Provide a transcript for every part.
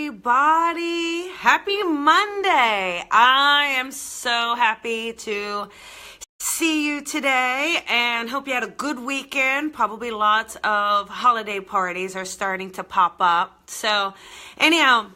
everybody. Happy Monday. I am so happy to see you today and hope you had a good weekend. Probably lots of holiday parties are starting to pop up. So anyhow,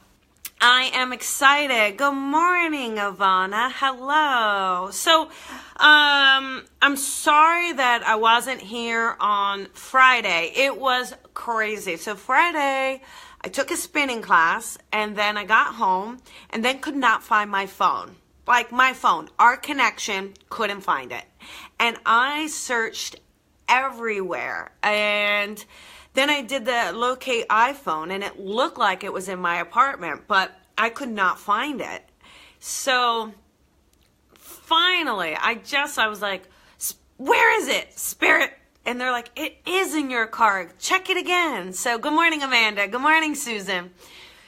I am excited. Good morning, Ivana. Hello. So, I'm sorry that I wasn't here on Friday. It was crazy. So Friday, I took a spinning class and then I got home and then could not find my phone. Like my phone, our connection, couldn't find it. And I searched everywhere. And then I did the locate iPhone and it looked like it was in my apartment, but I could not find it. So finally, I was like, where is it, Spirit? And they're like, it is in your car. Check it again. So good morning, Amanda. Good morning, Susan.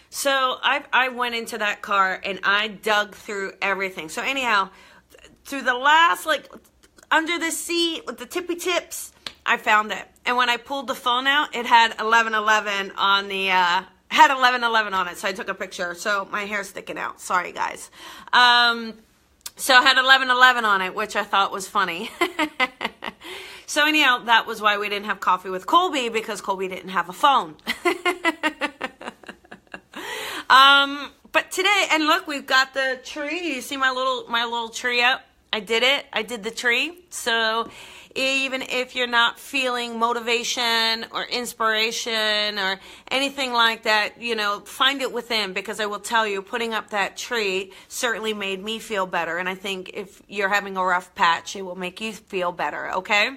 So I went into that car and I dug through everything. So anyhow, through the last, under the seat with the tippy tips, I found it. And when I pulled the phone out, it had 1111 on the, had 1111 on it. So I took a picture. So my hair's sticking out. Sorry, guys. So it had 1111 on it, which I thought was funny. So anyhow, that was why we didn't have coffee with Colby, because Colby didn't have a phone. But today, and look, we've got the tree. You see my little tree up? I did it. I did the tree. So even if you're not feeling motivation or inspiration or anything like that, find it within, because I will tell you, putting up that tree certainly made me feel better. And I think if you're having a rough patch, it will make you feel better, okay?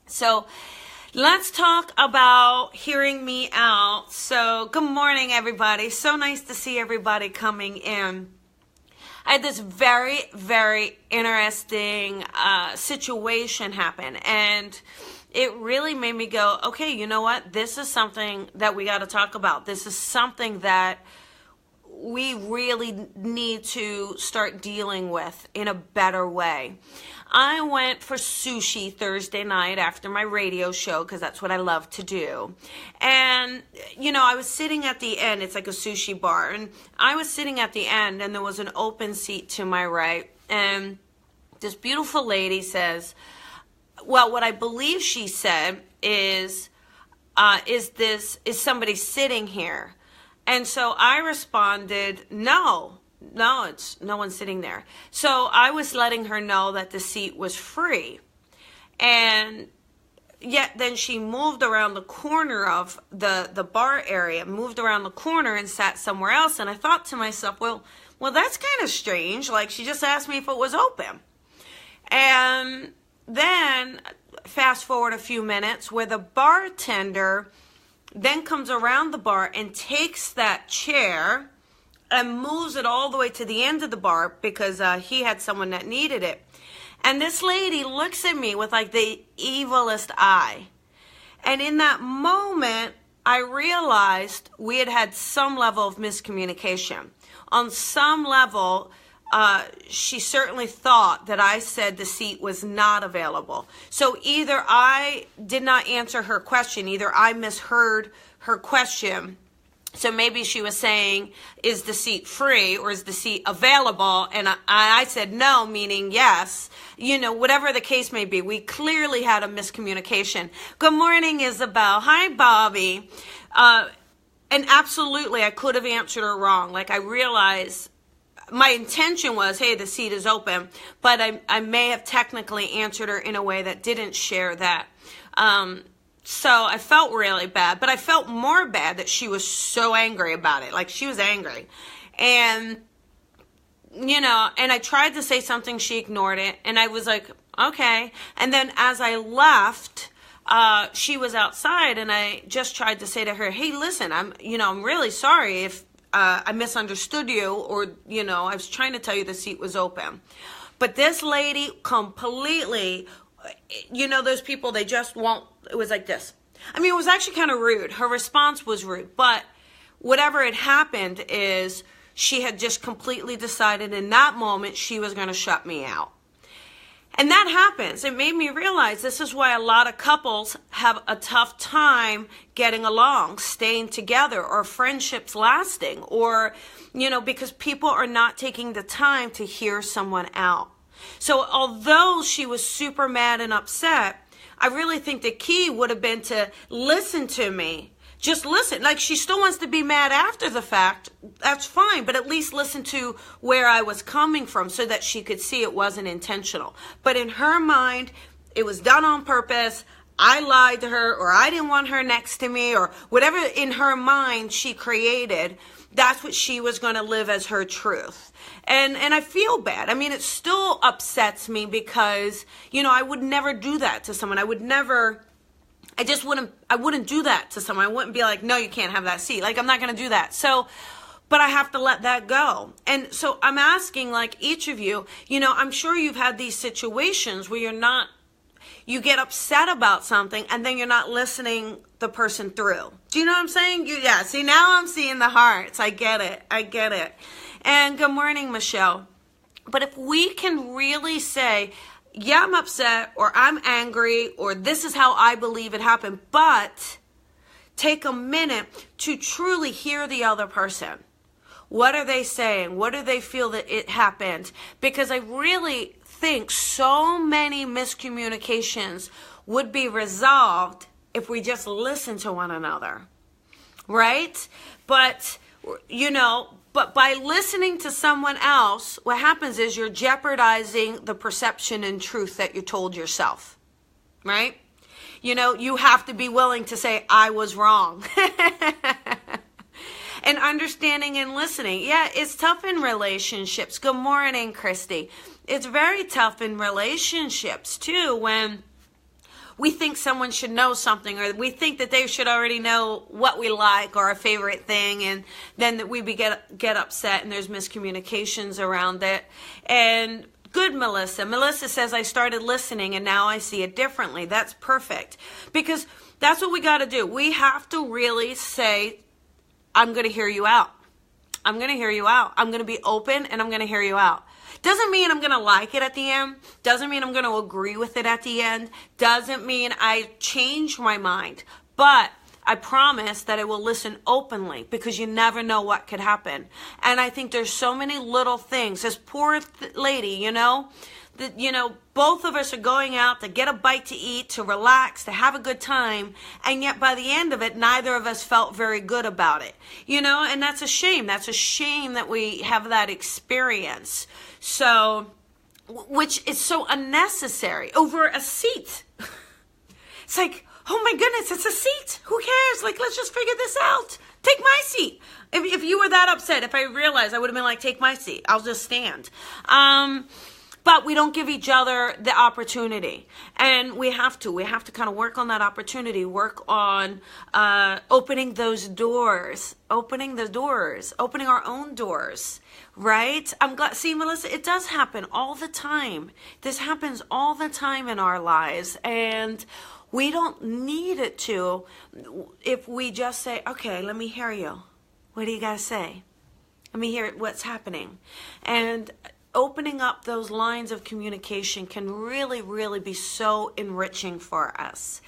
So let's talk about hearing me out. So good morning, everybody. So nice to see everybody coming in. I had this very, very interesting situation happen, and it really made me go, okay, you know what? This is something that we got to talk about. This is something that we really need to start dealing with in a better way. I went for sushi Thursday night after my radio show, because that's what I love to do. And, I was sitting at the end. It's like a sushi bar. And I was sitting at the end, and there was an open seat to my right. And this beautiful lady says, well, what I believe she said is somebody sitting here? And so I responded, no, it's no one sitting there. So I was letting her know that the seat was free. And yet then she moved around the corner of the bar area, moved around the corner and sat somewhere else. And I thought to myself, well, that's kind of strange. Like, she just asked me if it was open. And then fast forward a few minutes, where the bartender then comes around the bar and takes that chair and moves it all the way to the end of the bar, because he had someone that needed it. And this lady looks at me with like the evilest eye. And in that moment, I realized we had some level of miscommunication. On some level, she certainly thought that I said the seat was not available. So either I did not answer her question, either I misheard her question. So maybe she was saying, is the seat free or is the seat available? And I said no, meaning yes. Whatever the case may be, we clearly had a miscommunication. Good morning, Isabel. Hi, Bobby. And absolutely, I could have answered her wrong. Like, I realized my intention was, hey, the seat is open, but I may have technically answered her in a way that didn't share that. So I felt really bad, but I felt more bad that she was so angry about it. Like, she was angry. And, and I tried to say something, she ignored it. And I was like, okay. And then as I left, she was outside, and I just tried to say to her, hey, listen, I'm really sorry if I misunderstood you, or, I was trying to tell you the seat was open. But this lady completely, those people, they just won't, it was like this. I mean, it was actually kind of rude. Her response was rude, but whatever had happened is she had just completely decided in that moment she was going to shut me out. And that happens. It made me realize this is why a lot of couples have a tough time getting along, staying together, or friendships lasting, or, because people are not taking the time to hear someone out. So although she was super mad and upset, I really think the key would have been to listen to me. Just listen. Like, she still wants to be mad after the fact. That's fine. But at least listen to where I was coming from so that she could see it wasn't intentional. But in her mind, it was done on purpose. I lied to her, or I didn't want her next to me, or whatever in her mind she created. That's what she was going to live as her truth. And I feel bad. I mean, it still upsets me because, I would never do that to someone. I wouldn't do that to someone. I wouldn't be like, no, you can't have that seat. Like, I'm not going to do that. So, but I have to let that go. And so I'm asking, like, each of you, I'm sure you've had these situations where you get upset about something and then you're not listening the person through. Do you know what I'm saying? Yeah, see, now I'm seeing the hearts. I get it. And good morning, Michelle. But if we can really say, yeah, I'm upset, or I'm angry, or this is how I believe it happened, but take a minute to truly hear the other person. What are they saying? What do they feel that it happened? Because I really think so many miscommunications would be resolved if we just listen to one another, right? But, but by listening to someone else, what happens is you're jeopardizing the perception and truth that you told yourself, right? You have to be willing to say, I was wrong. And understanding and listening. Yeah, it's tough in relationships. Good morning, Christy. It's very tough in relationships, too, when we think someone should know something, or we think that they should already know what we like or our favorite thing, and then that we get upset and there's miscommunications around it. And good, Melissa. Melissa says, I started listening and now I see it differently. That's perfect. Because that's what we got to do. We have to really say, I'm going to hear you out. I'm going to hear you out. I'm going to be open and I'm going to hear you out. Doesn't mean I'm going to like it at the end. Doesn't mean I'm going to agree with it at the end. Doesn't mean I change my mind. But I promise that I will listen openly, because you never know what could happen. And I think there's so many little things. This poor lady, both of us are going out to get a bite to eat, to relax, to have a good time. And yet by the end of it, neither of us felt very good about it. And that's a shame. That's a shame that we have that experience. So, which is so unnecessary over a seat. It's like, oh my goodness, it's a seat. Who cares? Like, let's just figure this out. Take my seat. If you were that upset, if I realized, I would have been like, take my seat. I'll just stand. But we don't give each other the opportunity. And we have to kind of work on that opportunity, work on opening those doors, opening our own doors, right? I'm glad, see, Melissa, it does happen all the time. This happens all the time in our lives. And we don't need it to if we just say, okay, let me hear you. What do you got to say? Let me hear what's happening. And opening up those lines of communication can really, really be so enriching for us.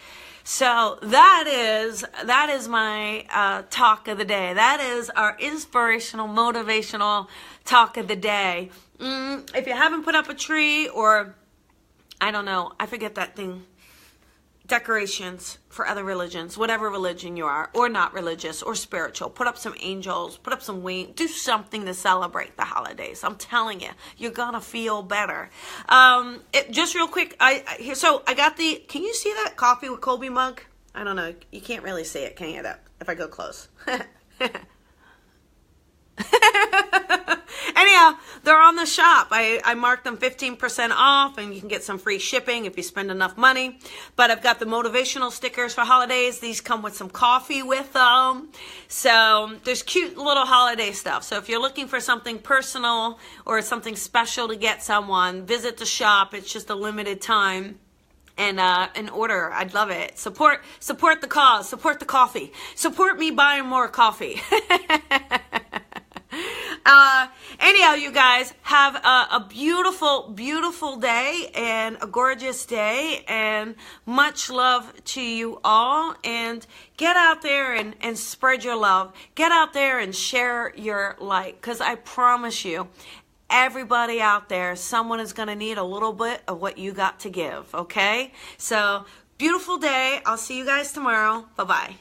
So that is my talk of the day. That is our inspirational, motivational talk of the day. If you haven't put up a tree, or I don't know, I forget that thing, decorations for other religions, whatever religion you are, or not religious or spiritual, put up some angels, put up some wings, do something to celebrate the holidays. I'm telling you, you're gonna feel better. Just real quick, so I got can you see that coffee with Colby mug? I don't know, you can't really see it, can you, that if I go close? Anyhow, they're on the shop. I marked them 15% off, and you can get some free shipping if you spend enough money. But I've got the motivational stickers for holidays. These come with some coffee with them. So there's cute little holiday stuff. So if you're looking for something personal or something special to get someone, visit the shop. It's just a limited time. And order. I'd love it. Support the cause. Support the coffee. Support me buying more coffee. Anyhow, you guys have a beautiful, beautiful day and a gorgeous day, and much love to you all. And get out there and spread your love. Get out there and share your light, because I promise you, everybody out there, someone is going to need a little bit of what you got to give, okay? So, beautiful day. I'll see you guys tomorrow. Bye-bye.